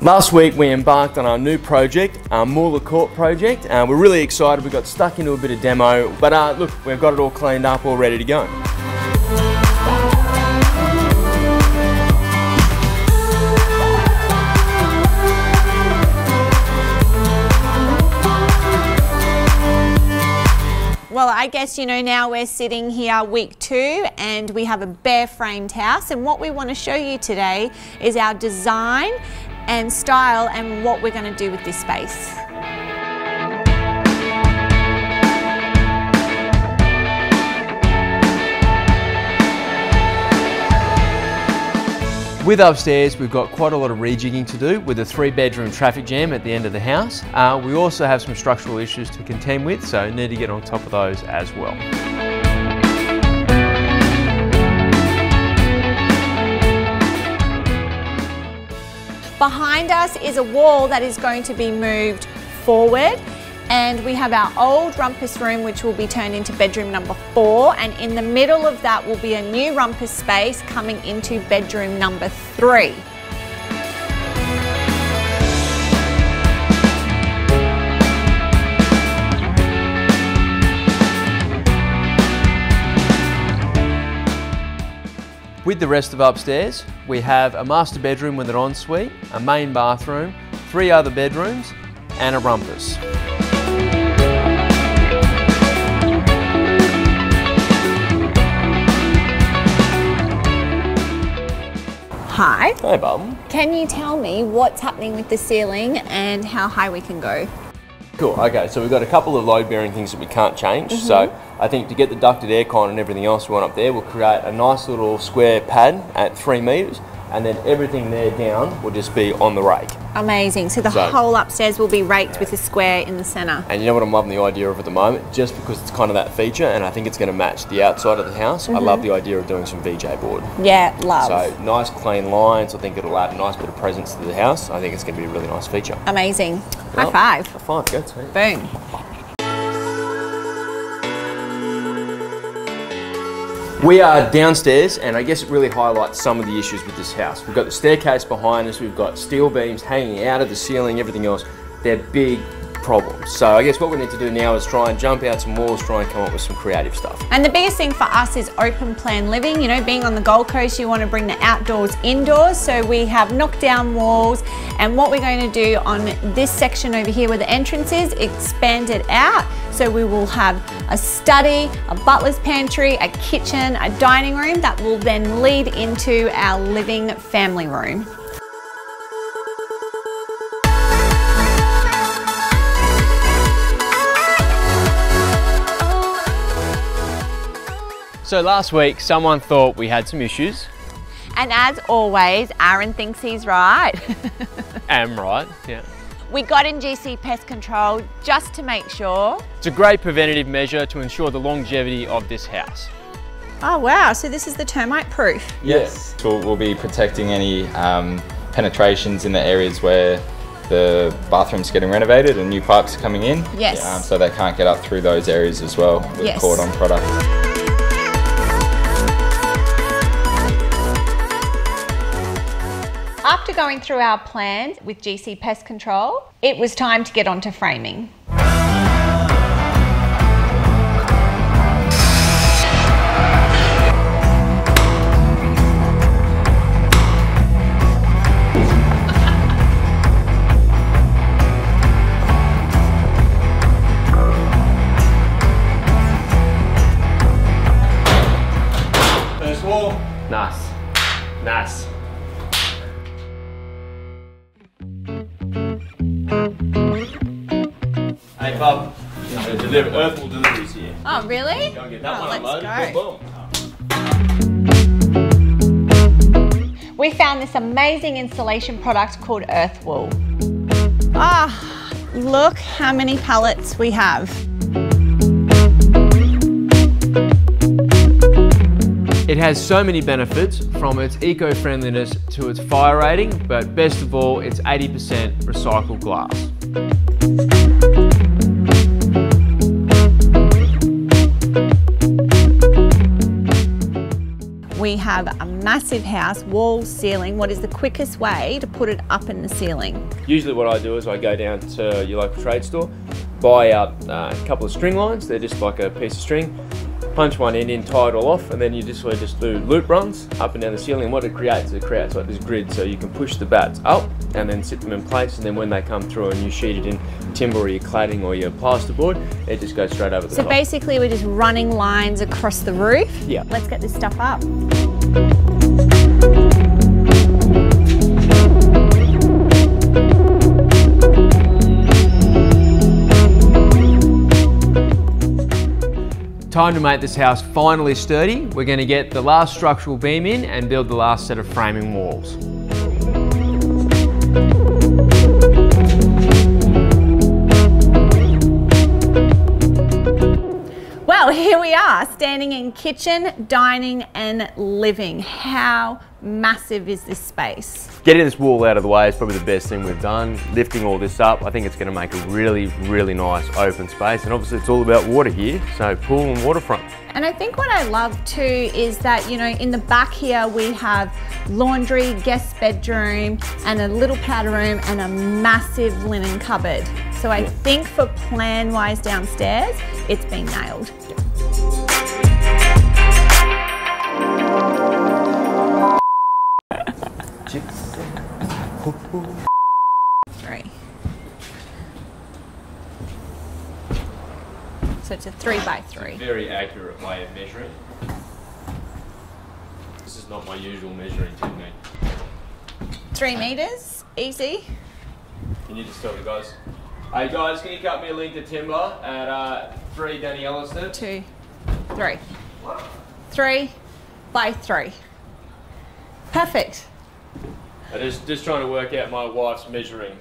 Last week we embarked on our new project, our Moola Court project, and we're really excited. We got stuck into a bit of demo, but look, we've got it all cleaned up, all ready to go. Well, I guess, you know, now we're sitting here week 2 and we have a bare framed house, and what we want to show you today is our design and style and what we're going to do with this space. With upstairs, we've got quite a lot of rejigging to do with a 3-bedroom traffic jam at the end of the house. We also have some structural issues to contend with, so need to get on top of those as well. Behind us is a wall that is going to be moved forward, and we have our old rumpus room which will be turned into bedroom number 4, and in the middle of that will be a new rumpus space coming into bedroom number 3. With the rest of upstairs, we have a master bedroom with an ensuite, a main bathroom, 3 other bedrooms, and a rumpus. Hi. Hey, Bob. Can you tell me what's happening with the ceiling and how high we can go? Cool, okay, so we've got a couple of load-bearing things that we can't change. So I think to get the ducted aircon and everything else we want up there, we'll create a nice little square pad at 3 metres, and then everything there down will just be on the rake. Amazing, so the whole upstairs will be raked with a square in the centre. And you know what I'm loving the idea of at the moment? Just because it's kind of that feature, and I think it's going to match the outside of the house, I love the idea of doing some VJ board. Yeah, love. So nice clean lines, I think it'll add a nice bit of presence to the house. I think it's going to be a really nice feature. Amazing. Well, high five. High five, go team. Boom. We are downstairs, and I guess it really highlights some of the issues with this house. We've got the staircase behind us, we've got steel beams hanging out of the ceiling, everything else. They're big problems. So I guess what we need to do now is try and jump out some walls, try and come up with some creative stuff. And the biggest thing for us is open plan living. You know, being on the Gold Coast, you want to bring the outdoors indoors. So we have knocked down walls, and what we're going to do on this section over here where the entrance is, expand it out. So we will have a study, a butler's pantry, a kitchen, a dining room that will then lead into our living family room. So last week, someone thought we had some issues. And as always, Aaron thinks he's right. Am right, yeah. We got in GC Pest Control just to make sure. It's a great preventative measure to ensure the longevity of this house. Oh wow, so this is the termite proof? Yes. We'll be protecting any penetrations in the areas where the bathroom's getting renovated and new pipes are coming in. Yes. So they can't get up through those areas as well with cordon product. After going through our plans with GC Pest Control, it was time to get onto framing. First wall. Nice. Nice. Hey Bob, Earthful deliveries here. Oh really? Go and get that one let's unloaded. go. Boom, boom. We found this amazing installation product called Earthwool. Ah, look how many pallets we have. It has so many benefits, from its eco-friendliness to its fire rating, but best of all, it's 80% recycled glass. we have a massive house, wall, ceiling. What is the quickest way to put it up in the ceiling? Usually what I do is I go down to your local trade store, buy out a couple of string lines. They're just like a piece of string. Punch one end in, tie it all off, and then you just do loop runs up and down the ceiling. And what it creates like this grid, so you can push the bats up and then sit them in place, and then when they come through and you sheet it in timber or your cladding or your plasterboard, it just goes straight over the top. So basically we're just running lines across the roof? Yeah. Let's get this stuff up. Time to make this house finally sturdy. We're going to get the last structural beam in and build the last set of framing walls. Well, here we are, standing in kitchen, dining and living. How massive is this space? Getting this wall out of the way is probably the best thing we've done. Lifting all this up, I think it's going to make a really, really nice open space. And obviously it's all about water here, so pool and waterfront. And I think what I love too is that, you know, in the back here we have laundry, guest bedroom and a little powder room and a massive linen cupboard. So I think for plan-wise downstairs, it's been nailed. Three. So it's a 3 by 3. Very accurate way of measuring. This is not my usual measuring technique. 3 meters, easy. Can you just tell the guys? Hey guys, can you cut me a link to timber at 3 Danny Elliston? 2, 3. 3 by 3. Perfect. I'm just trying to work out my wife's measuring